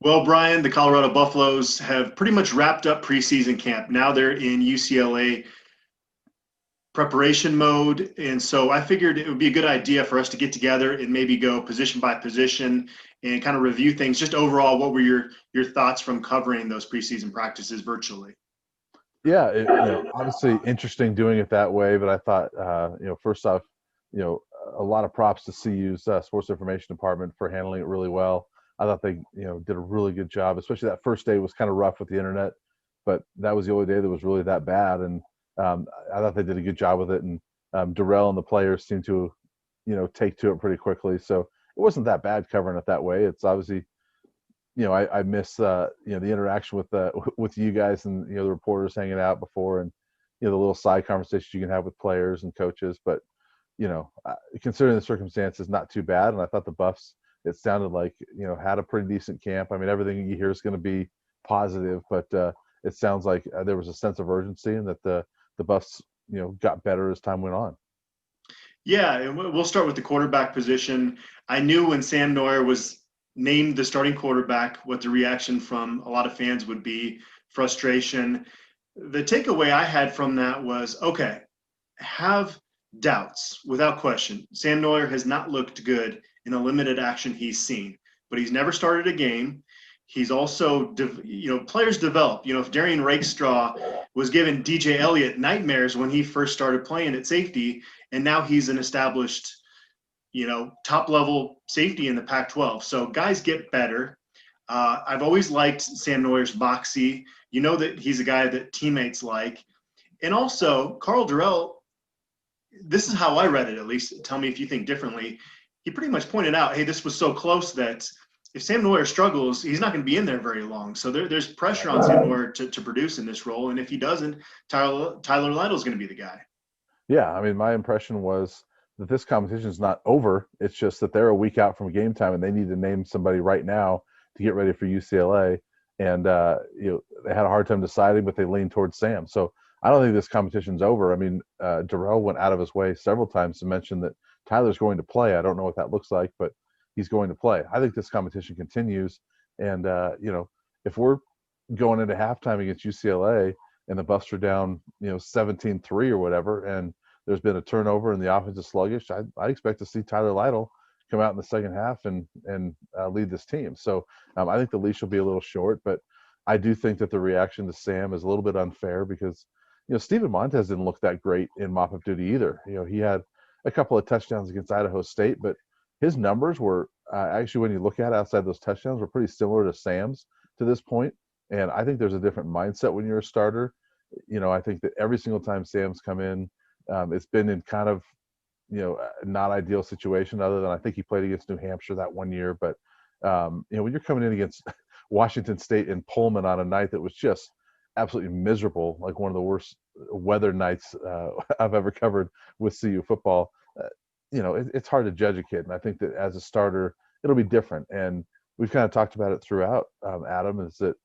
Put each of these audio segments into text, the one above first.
Well, Brian, the Colorado Buffaloes have pretty much wrapped up preseason camp. Now they're in UCLA preparation mode. And so I figured it would be a good idea for us to get together and maybe go position by position and kind of review things. Just overall, what were your thoughts from covering those preseason practices virtually? Yeah, obviously interesting doing it that way, but I thought, first off, a lot of props to CU's sports information department for handling it really well. I thought they, did a really good job, especially that first day was kind of rough with the internet, but that was the only day that was really that bad. And I thought they did a good job with it. And Darrell and the players seemed to, take to it pretty quickly. So it wasn't that bad covering it that way. It's obviously, I miss the interaction with with you guys and the reporters hanging out before, and the little side conversations you can have with players and coaches. But considering the circumstances, not too bad. And I thought the Buffs, it sounded like had a pretty decent camp. I mean, everything you hear is going to be positive, but it sounds like there was a sense of urgency, and that the Buffs got better as time went on. Yeah, and we'll start with the quarterback position. I knew when Sam Neuer was named the starting quarterback what the reaction from a lot of fans would be: frustration. The takeaway I had from that was, okay, have doubts without question. Sam Neuer has not looked good in the limited action he's seen, but he's never started a game. He's also, players develop. If Darian Rakestraw was giving DJ Elliott nightmares when he first started playing at safety, and now he's an established, top level safety in the Pac-12. So guys get better. I've always liked Sam Neuer's moxie. You know that he's a guy that teammates like. And also, Carl Durrell, this is how I read it, at least. Tell me if you think differently. He pretty much pointed out, hey, this was so close that if Sam Neuer struggles, he's not going to be in there very long. So there's pressure on Sam Neuer to produce in this role. And if he doesn't, Tyler Lytle's going to be the guy. Yeah, I mean, my impression was that this competition is not over. It's just that they're a week out from game time, and they need to name somebody right now to get ready for UCLA. And they had a hard time deciding, but they leaned towards Sam. So I don't think this competition's over. I mean, Darrell went out of his way several times to mention that Tyler's going to play. I don't know what that looks like, but he's going to play. I think this competition continues. And, if we're going into halftime against UCLA and the Buffs are down, 17-3 or whatever, and there's been a turnover and the offense is sluggish, I expect to see Tyler Lytle come out in the second half and lead this team. So I think the leash will be a little short, but I do think that the reaction to Sam is a little bit unfair because, Steven Montez didn't look that great in mop-up duty either. He had a couple of touchdowns against Idaho State, but his numbers were actually, when you look at it, outside those touchdowns, were pretty similar to Sam's to this point. And I think there's a different mindset when you're a starter. I think that every single time Sam's come in, it's been in kind of, not ideal situation, other than I think he played against New Hampshire that one year. But, when you're coming in against Washington State and Pullman on a night that was just absolutely miserable, like one of the worst weather nights I've ever covered with CU football, it's hard to judge a kid. And I think that as a starter, it'll be different. And we've kind of talked about it throughout, Adam, is that,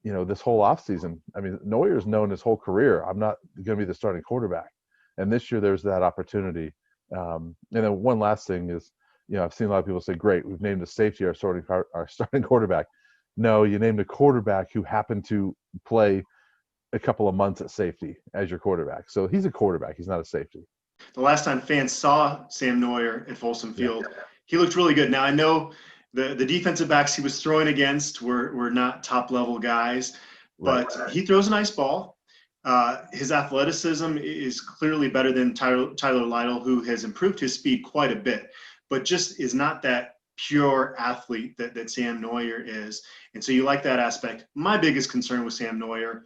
this whole offseason, I mean, Neuer's known his whole career, I'm not going to be the starting quarterback. And this year there's that opportunity. And then one last thing is, I've seen a lot of people say, great, we've named a safety our starting quarterback. No, you named a quarterback who happened to play a couple of months at safety as your quarterback. So he's a quarterback. He's not a safety. The last time fans saw Sam Neuer at Folsom Field, he looked really good. Now, I know the defensive backs he was throwing against were not top-level guys, but he throws a nice ball. His athleticism is clearly better than Tyler Lytle, who has improved his speed quite a bit, but just is not that pure athlete that Sam Neuer is. And so you like that aspect. My biggest concern with Sam Neuer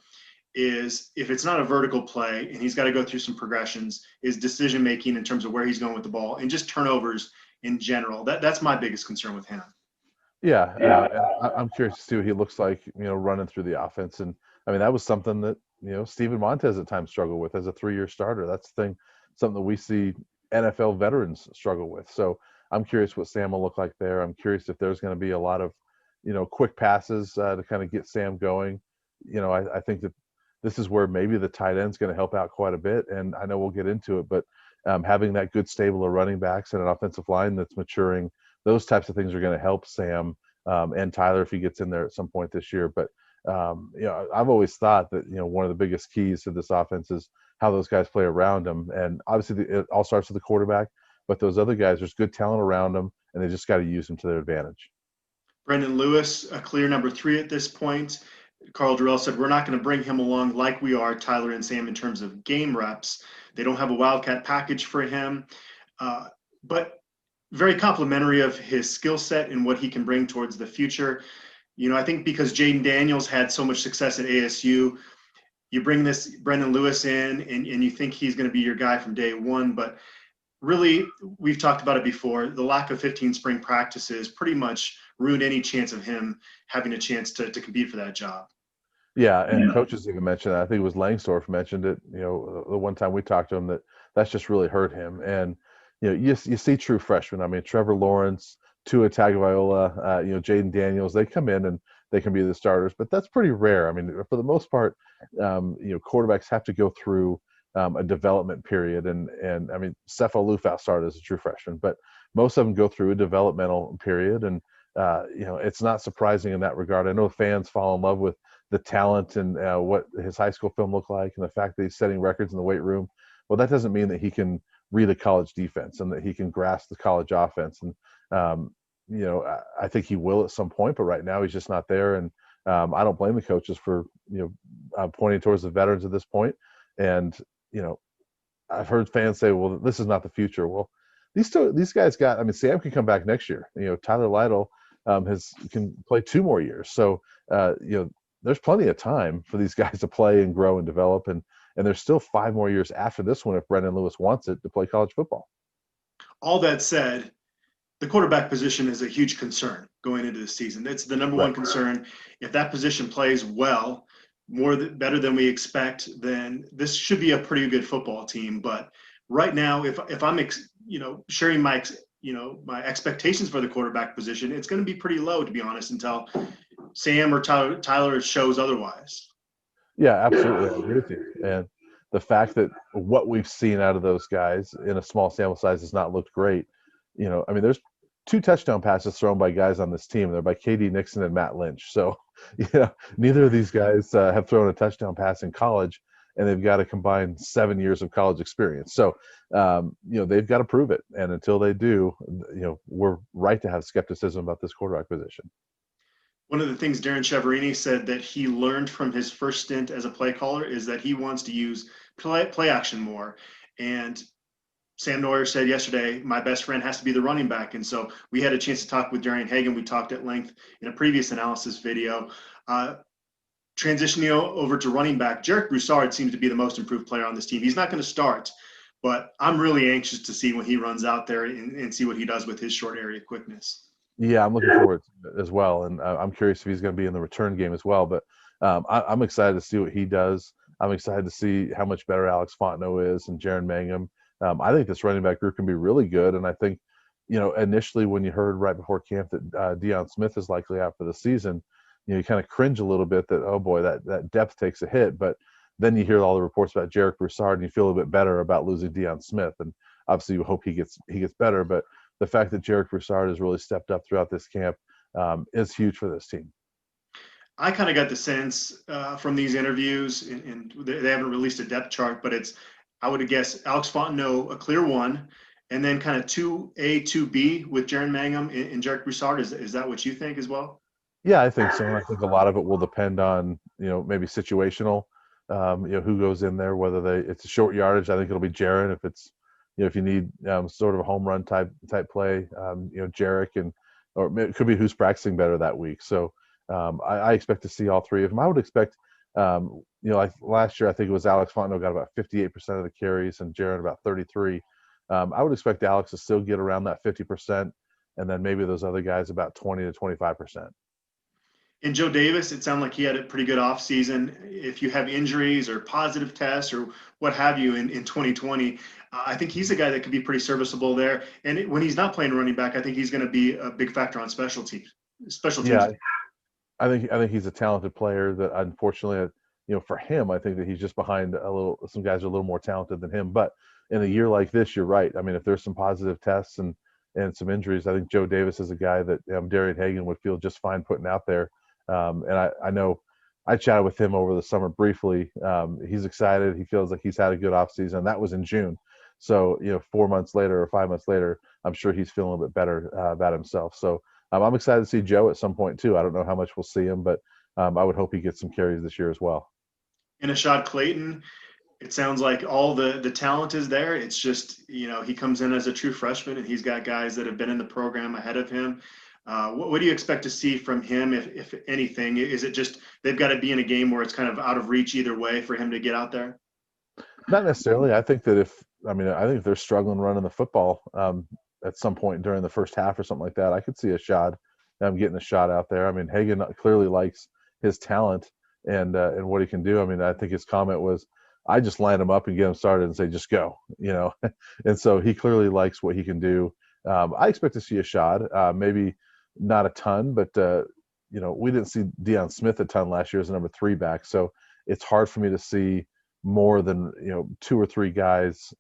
is, if it's not a vertical play and he's got to go through some progressions, is decision-making in terms of where he's going with the ball and just turnovers in general. That's my biggest concern with him. Yeah. I'm curious to see what he looks like, running through the offense. And I mean, that was something that, Steven Montez at times struggled with as a 3-year starter. That's the thing, something that we see NFL veterans struggle with. So I'm curious what Sam will look like there. I'm curious if there's going to be a lot of, quick passes to kind of get Sam going. I think that this is where maybe the tight end's going to help out quite a bit. And I know we'll get into it, but having that good stable of running backs and an offensive line that's maturing, those types of things are going to help Sam and Tyler if he gets in there at some point this year. But I've always thought that one of the biggest keys to this offense is how those guys play around him, and obviously it all starts with the quarterback. But those other guys, there's good talent around them, and they just got to use them to their advantage. Brendan Lewis, a clear number 3 at this point. Carl Durrell said, we're not going to bring him along like we are Tyler and Sam in terms of game reps. They don't have a Wildcat package for him, but very complimentary of his skill set and what he can bring towards the future. I think because Jaden Daniels had so much success at ASU, you bring this Brendan Lewis in and you think he's going to be your guy from day one. But really, we've talked about it before, the lack of 15 spring practices pretty much ruined any chance of him having a chance to compete for that job. Yeah, and coaches even mentioned that. I think it was Langsdorff mentioned it, the one time we talked to him, that's just really hurt him. And, you see true freshmen. I mean, Trevor Lawrence, Tua Tagovailoa, Jaden Daniels, they come in and they can be the starters, but that's pretty rare. I mean, for the most part, quarterbacks have to go through a development period. And I mean, Cepho Lufau started as a true freshman, but most of them go through a developmental period. And, it's not surprising in that regard. I know fans fall in love with the talent and what his high school film looked like and the fact that he's setting records in the weight room. Well, that doesn't mean that he can read a college defense and that he can grasp the college offense. And, I think he will at some point, but right now he's just not there. And I don't blame the coaches for, pointing towards the veterans at this point. And, I've heard fans say, well, this is not the future. Well, these guys Sam can come back next year. Tyler Lytle can play 2 more years. So, there's plenty of time for these guys to play and grow and develop. And there's still 5 more years after this one if Brendan Lewis wants it to play college football. All that said, the quarterback position is a huge concern going into the season. It's the number one concern. If that position plays well, better than we expect, then this should be a pretty good football team. But right now, if I'm sharing my expectations for the quarterback position, it's going to be pretty low, to be honest, until Sam or Tyler shows otherwise. Yeah, absolutely. I agree with you. And the fact that what we've seen out of those guys in a small sample size has not looked great. There's 2 touchdown passes thrown by guys on this team. They're by KD Nixon and Matt Lynch. So, neither of these guys have thrown a touchdown pass in college, and they've got a combined 7 years of college experience. So, they've got to prove it. And until they do, we're right to have skepticism about this quarterback position. One of the things Darren Chiaverini said that he learned from his first stint as a play caller is that he wants to use play action more. And Sam Neuer said yesterday, my best friend has to be the running back. And so we had a chance to talk with Darian Hagan. We talked at length in a previous analysis video. Transitioning over to running back, Jarek Broussard seems to be the most improved player on this team. He's not going to start, but I'm really anxious to see when he runs out there and see what he does with his short area quickness. Yeah, I'm looking forward to it as well. And I'm curious if he's going to be in the return game as well. But I'm excited to see what he does. I'm excited to see how much better Alex Fontenot is and Jaron Mangum. I think this running back group can be really good. And I think, initially when you heard right before camp that Deion Smith is likely out for the season, you kind of cringe a little bit that, oh boy, that depth takes a hit. But then you hear all the reports about Jarek Broussard and you feel a bit better about losing Deion Smith. And obviously you hope he gets better. But the fact that Jarek Broussard has really stepped up throughout this camp is huge for this team. I kind of got the sense from these interviews, and they haven't released a depth chart, but I would guess Alex Fontenot, a clear 1, and then kind of 2A, 2B with Jaron Mangum and Jarek Broussard. Is that what you think as well? Yeah, I think so. And I think a lot of it will depend on, maybe situational, who goes in there, whether it's a short yardage. I think it'll be Jaron. If it's, if you need sort of a home run type play, Jarek, or it could be who's practicing better that week. So I expect to see all 3 of them. I would expect, like last year, I think it was Alex Fontenot got about 58% of the carries and Jaron about 33. I would expect Alex to still get around that 50%, and then maybe those other guys about 20 to 25%. And Joe Davis, it sounded like he had a pretty good offseason. If you have injuries or positive tests or what have you in 2020, I think he's a guy that could be pretty serviceable there. And when he's not playing running back, I think he's going to be a big factor on special teams. Yeah, I think he's a talented player that unfortunately, for him, I think that he's just behind some guys are a little more talented than him. But in a year like this, you're right. I mean, if there's some positive tests and and some injuries, I think Joe Davis is a guy that Darian Hagan would feel just fine putting out there. And I know I chatted with him over the summer briefly. He's excited. He feels like he's had a good offseason. And that was in June. So, 4 months later or 5 months later, I'm sure he's feeling a bit better about himself. So I'm excited to see Joe at some point too. I don't know how much we'll see him, but I would hope he gets some carries this year as well. And Ashad Clayton, it sounds like all the talent is there. It's just, he comes in as a true freshman and he's got guys that have been in the program ahead of him. What do you expect to see from him, if anything? Is it just they've got to be in a game where it's kind of out of reach either way for him to get out there? Not necessarily. I think that I think if they're struggling running the football at some point during the first half or something like that, I could see a shot, getting a shot out there. I mean, Hagan clearly likes his talent and what he can do. I mean, I think his comment was, I just line him up and get him started and say, just go, and so he clearly likes what he can do. I expect to see a shot, maybe not a ton, but we didn't see Deion Smith a ton last year as a number 3 back. So it's hard for me to see more than, 2 or 3 guys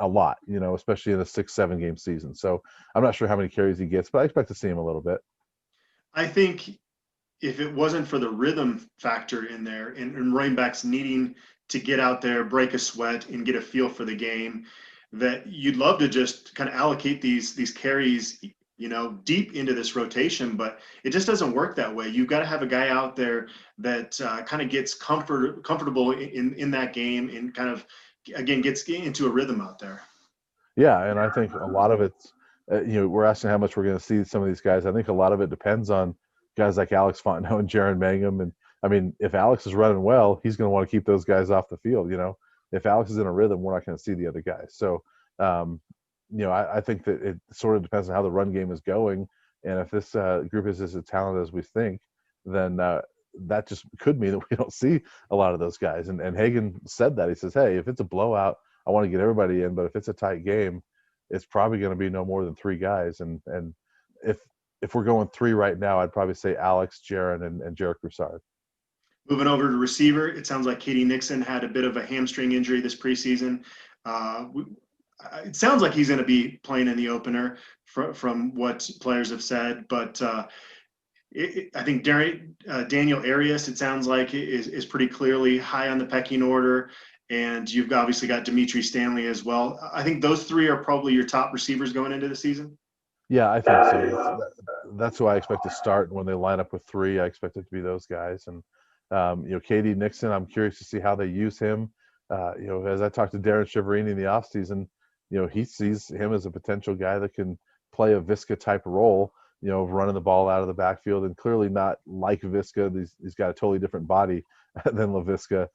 a lot, especially in a 6-7 game season. So I'm not sure how many carries he gets, but I expect to see him a little bit. I think if it wasn't for the rhythm factor in there and running backs needing to get out there, break a sweat and get a feel for the game, that you'd love to just kind of allocate these carries, deep into this rotation, but it just doesn't work that way. You've got to have a guy out there that kind of gets comfortable in that game and kind of, again, gets into a rhythm out there. Yeah, and I think a lot of it's, we're asking how much we're going to see some of these guys. I think a lot of it depends on guys like Alex Fontenot and Jaron Mangum. And I mean, if Alex is running well, he's going to want to keep those guys off the field. If Alex is in a rhythm, we're not going to see the other guys. So, I think that it sort of depends on how the run game is going. And if this group is as talented as we think, then that just could mean that we don't see a lot of those guys. And Hagan said that. He says, hey, if it's a blowout, I want to get everybody in. But if it's a tight game, it's probably going to be no more than 3 guys. And if we're going 3 right now, I'd probably say Alex, Jaron, and Jarek Broussard. Moving over to receiver, it sounds like Katie Nixon had a bit of a hamstring injury this preseason. It sounds like he's going to be playing in the opener from what players have said, but I think Daniel Arias, it sounds like, is pretty clearly high on the pecking order, and you've obviously got Dimitri Stanley as well. I think those 3 are probably your top receivers going into the season. Yeah, I think so. That's who I expect to start. When they line up with 3, I expect it to be those guys. And Katie Nixon, I'm curious to see how they use him. As I talked to Darren Chiaverini in the offseason, he sees him as a potential guy that can play a Visca type role, running the ball out of the backfield, and clearly not like Visca. He's got a totally different body than LaVisca,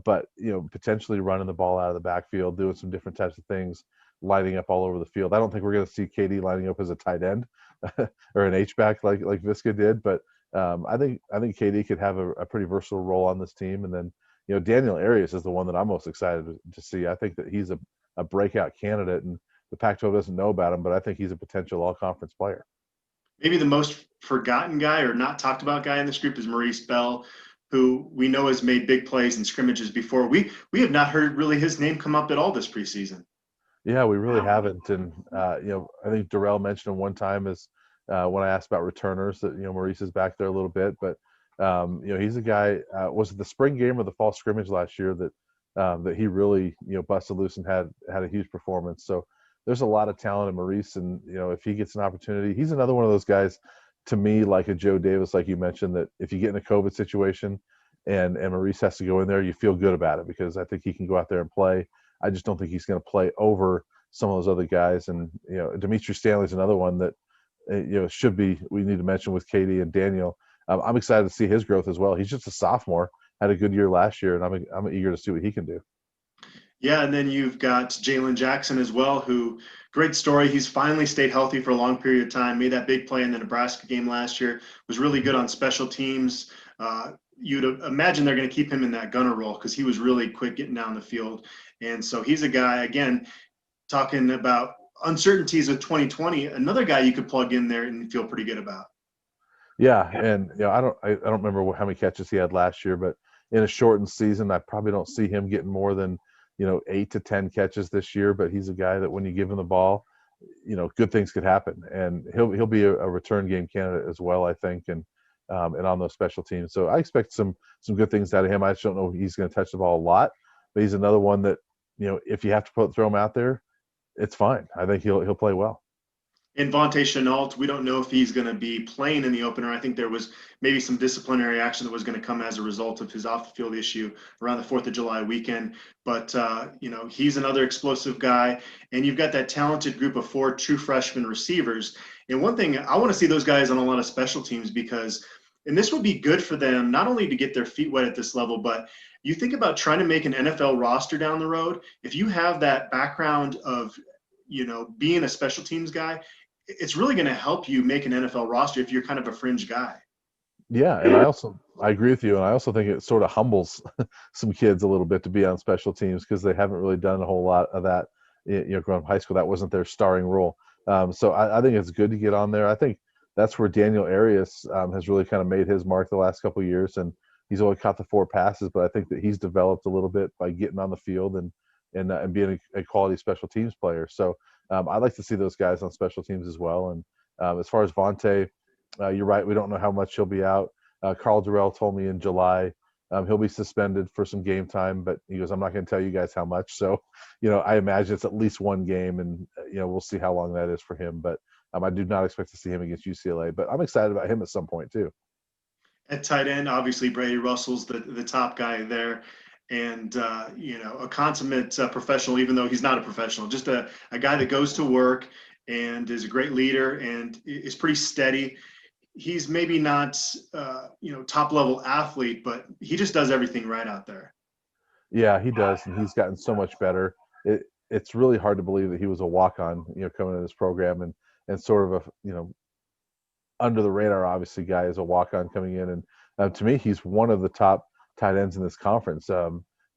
but potentially running the ball out of the backfield, doing some different types of things, lining up all over the field. I don't think we're going to see Katie lining up as a tight end or an H-back like Visca did, but I think Katie could have a pretty versatile role on this team. And then Daniel Arias is the one that I'm most excited to see. I think that he's a breakout candidate, and the Pac-12 doesn't know about him, but I think he's a potential all-conference player. Maybe the most forgotten guy or not talked about guy in this group is Maurice Bell, who we know has made big plays in scrimmages before. We have not heard really his name come up at all this preseason. Yeah, we really haven't. And, I think Darrell mentioned him one time as when I asked about returners that, Maurice is back there a little bit, but, he's a guy, was it the spring game or the fall scrimmage last year that he really, busted loose and had a huge performance. So there's a lot of talent in Maurice. And, if he gets an opportunity, he's another one of those guys to me, like a Joe Davis, like you mentioned, that if you get in a COVID situation and Maurice has to go in there, you feel good about it because I think he can go out there and play. I just don't think he's going to play over some of those other guys. And, Dimitri Stanley's another one that, we need to mention with Katie and Daniel. I'm excited to see his growth as well. He's just a sophomore, had a good year last year, and I'm eager to see what he can do. Yeah, and then you've got Jalen Jackson as well, who, great story. He's finally stayed healthy for a long period of time, made that big play in the Nebraska game last year, was really good on special teams. You'd imagine they're going to keep him in that gunner role because he was really quick getting down the field. And so he's a guy, again, talking about uncertainties of 2020, another guy you could plug in there and feel pretty good about. Yeah, and I don't remember how many catches he had last year, but in a shortened season, I probably don't see him getting more than 8 to 10 catches this year. But he's a guy that when you give him the ball, good things could happen, and he'll be a return game candidate as well, I think, and on those special teams. So I expect some good things out of him. I just don't know if he's going to touch the ball a lot, but he's another one that, if you have to throw him out there, it's fine. I think he'll play well. And Vontae Chenault, we don't know if he's going to be playing in the opener. I think there was maybe some disciplinary action that was going to come as a result of his off-the-field issue around the 4th of July weekend. But, he's another explosive guy. And you've got that talented group of 4 true freshman receivers. And one thing, I want to see those guys on a lot of special teams because – and this would be good for them, not only to get their feet wet at this level, but you think about trying to make an NFL roster down the road. If you have that background of, being a special teams guy – it's really going to help you make an NFL roster if you're kind of a fringe guy. Yeah, and I agree with you, and I also think it sort of humbles some kids a little bit to be on special teams because they haven't really done a whole lot of that. Growing up high school, that wasn't their starring role. So I think it's good to get on there. I think that's where Daniel Arias has really kind of made his mark the last couple of years, and he's only caught the 4 passes, but I think that he's developed a little bit by getting on the field and being a quality special teams player. So I'd like to see those guys on special teams as well. And as far as Vontae, you're right. We don't know how much he'll be out. Carl Durrell told me in July he'll be suspended for some game time, but he goes, I'm not going to tell you guys how much. So, I imagine it's at least one game, and, we'll see how long that is for him. But I do not expect to see him against UCLA, but I'm excited about him at some point too. At tight end, obviously Brady Russell's the top guy there. And, a consummate professional, even though he's not a professional, just a guy that goes to work and is a great leader and is pretty steady. He's maybe not, top level athlete, but he just does everything right out there. Yeah, he does. And he's gotten so much better. It's really hard to believe that he was a walk-on, coming into this program and sort of a, under the radar, obviously, guy is a walk-on coming in. And to me, he's one of the top tight ends in this conference.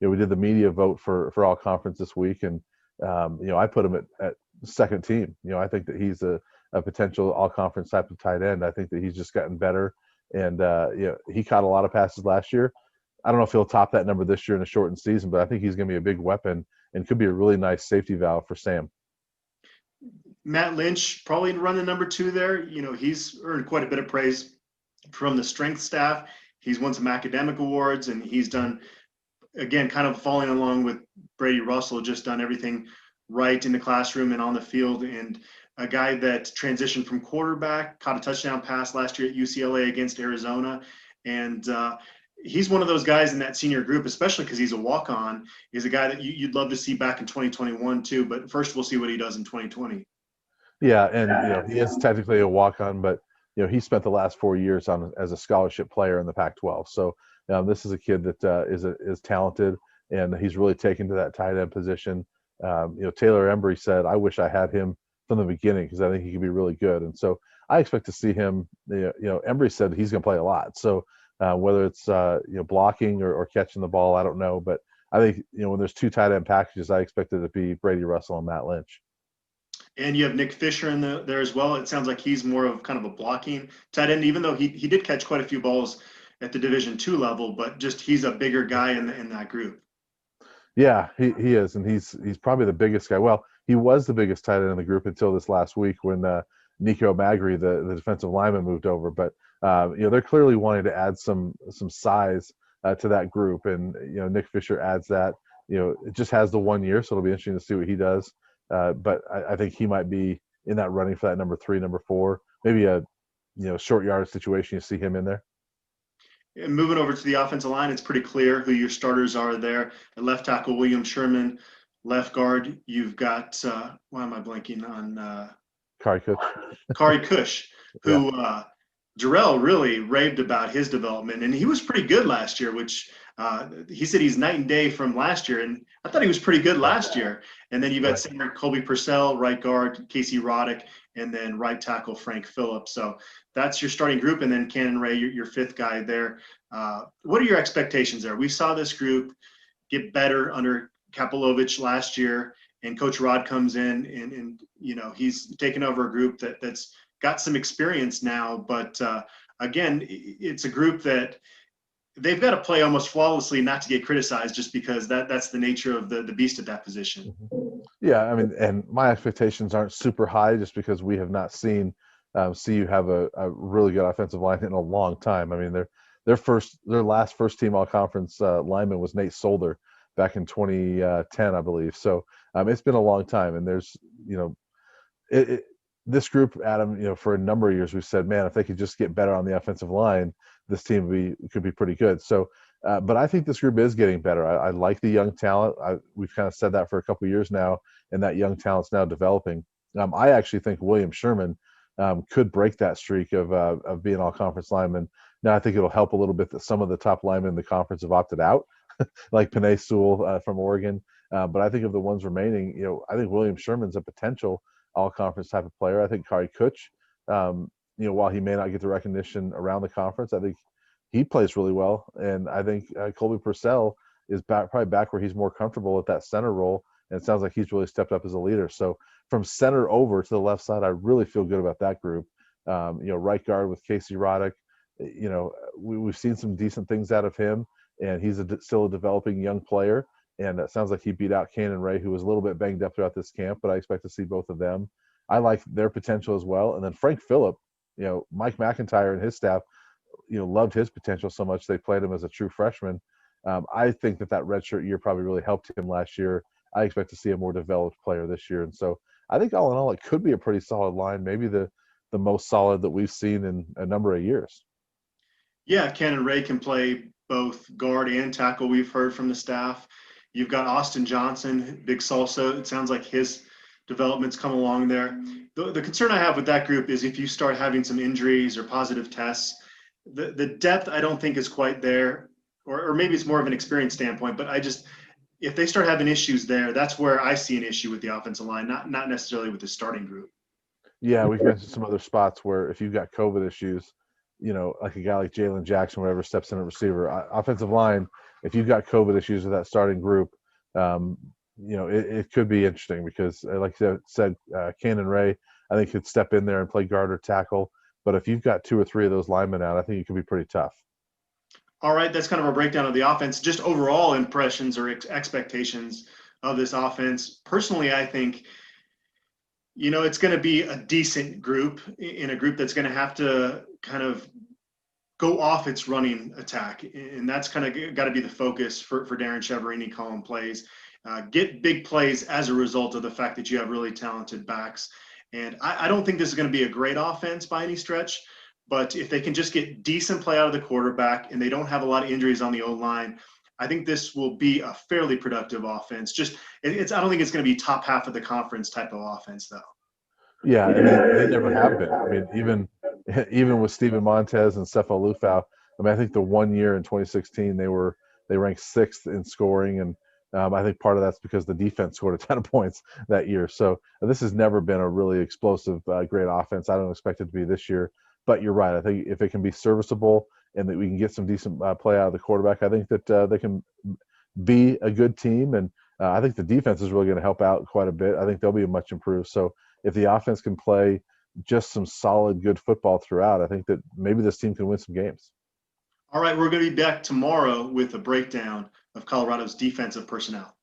We did the media vote for all conference this week, and I put him at second team. I think that he's a potential all conference type of tight end. I think that he's just gotten better, and he caught a lot of passes last year. I don't know if he'll top that number this year in a shortened season, but I think he's going to be a big weapon and could be a really nice safety valve for Sam. Matt Lynch probably running number 2 there. He's earned quite a bit of praise from the strength staff. He's won some academic awards, and he's done, again, kind of following along with Brady Russell, just done everything right in the classroom and on the field. And a guy that transitioned from quarterback, caught a touchdown pass last year at UCLA against Arizona. And he's one of those guys in that senior group, especially because he's a walk-on, is a guy that you'd love to see back in 2021 too. But first we'll see what he does in 2020. Yeah, and he is technically a walk-on, but he spent the last 4 years as a scholarship player in the Pac-12. So this is a kid that is talented, and he's really taken to that tight end position. Taylor Embry said, "I wish I had him from the beginning because I think he could be really good." And so I expect to see him. Embry said he's going to play a lot. So whether it's blocking or catching the ball, I don't know, but I think when there's 2 tight end packages, I expect it to be Brady Russell and Matt Lynch. And you have Nick Fisher in there as well. It sounds like he's more of kind of a blocking tight end, even though he did catch quite a few balls at the Division II level, but just he's a bigger guy in that group. Yeah, he is, and he's probably the biggest guy. Well, he was the biggest tight end in the group until this last week when Nico Magri, the defensive lineman, moved over. But they're clearly wanting to add some size to that group, and Nick Fisher adds that. It just has the 1 year, so it'll be interesting to see what he does. But I think he might be in that running for that number 3, number 4, maybe a short yardage situation. You see him in there. And moving over to the offensive line, it's pretty clear who your starters are there. At left tackle, William Sherman. Left guard, you've got why am I blanking on Kari Cush, who Jarrell really raved about his development, and he was pretty good last year, which he said he's night and day from last year, and I thought he was pretty good last year. And then you've got center Colby Purcell, right guard Casey Roddick, and then right tackle Frank Phillips. So that's your starting group, and then Cannon Ray, your 5th guy there. What are your expectations there? We saw this group get better under Kapilovic last year, and Coach Rod comes in, and he's taken over a group that's got some experience now. But again, it's a group that they've got to play almost flawlessly not to get criticized, just because that's the nature of the beast at that position. Yeah, I mean, and my expectations aren't super high just because we have not seen CU have a really good offensive line in a long time. I mean, their last first team all conference lineman was Nate Solder back in 2010, I believe. So it's been a long time, and there's you know it, it, this group, Adam, for a number of years we've said, man, if they could just get better on the offensive line, this team could be pretty good. So, but I think this group is getting better. I like the young talent. We've kind of said that for a couple of years now, and that young talent's now developing. I actually think William Sherman could break that streak of being all conference lineman. Now, I think it'll help a little bit that some of the top linemen in the conference have opted out, like Panay Sewell from Oregon. But I think of the ones remaining, I think William Sherman's a potential all conference type of player. I think Kari Kutch, while he may not get the recognition around the conference, I think he plays really well. And I think Colby Purcell is probably back where he's more comfortable at that center role. And it sounds like he's really stepped up as a leader. So from center over to the left side, I really feel good about that group. Right guard with Casey Roddick, we've seen some decent things out of him, and he's still a developing young player. And it sounds like he beat out Cannon Ray, who was a little bit banged up throughout this camp, but I expect to see both of them. I like their potential as well. And then Frank Phillip, Mike McIntyre and his staff, loved his potential so much they played him as a true freshman. I think that redshirt year probably really helped him last year. I expect to see a more developed player this year. And so I think all in all, it could be a pretty solid line, maybe the most solid that we've seen in a number of years. Yeah, Cannon Ray can play both guard and tackle, we've heard from the staff. You've got Austin Johnson, big salsa. It sounds like his development's come along there. The concern I have with that group is if you start having some injuries or positive tests, the depth I don't think is quite there, or maybe it's more of an experience standpoint, but if they start having issues there, that's where I see an issue with the offensive line, not necessarily with the starting group. Yeah, we've mentioned some other spots where if you've got COVID issues, like a guy like Jalen Jackson, whatever, steps in a receiver. Offensive line, if you've got COVID issues with that starting group, it could be interesting because, like you said, Cannon Ray, I think could step in there and play guard or tackle. But if you've got 2 or 3 of those linemen out, I think it could be pretty tough. All right, that's kind of a breakdown of the offense. Just overall impressions or expectations of this offense. Personally, I think it's going to be a decent group, in a group that's going to have to kind of go off its running attack. And that's kind of got to be the focus for Darren Cheverini calling plays. Get big plays as a result of the fact that you have really talented backs. And I don't think this is going to be a great offense by any stretch, but if they can just get decent play out of the quarterback and they don't have a lot of injuries on the O-line, I think this will be a fairly productive offense. I don't think it's going to be top half of the conference type of offense, though. Yeah, and they never have been. I mean, even with Steven Montez and Sefo Lufau, I think the 1 year in 2016 they ranked 6th in scoring, and I think part of that's because the defense scored a ton of points that year. So this has never been a really explosive, great offense. I don't expect it to be this year. But you're right. I think if it can be serviceable and that we can get some decent play out of the quarterback, I think that they can be a good team. And I think the defense is really going to help out quite a bit. I think they'll be much improved. So if the offense can play just some solid, good football throughout, I think that maybe this team can win some games. All right, we're going to be back tomorrow with a breakdown of Colorado's defensive personnel.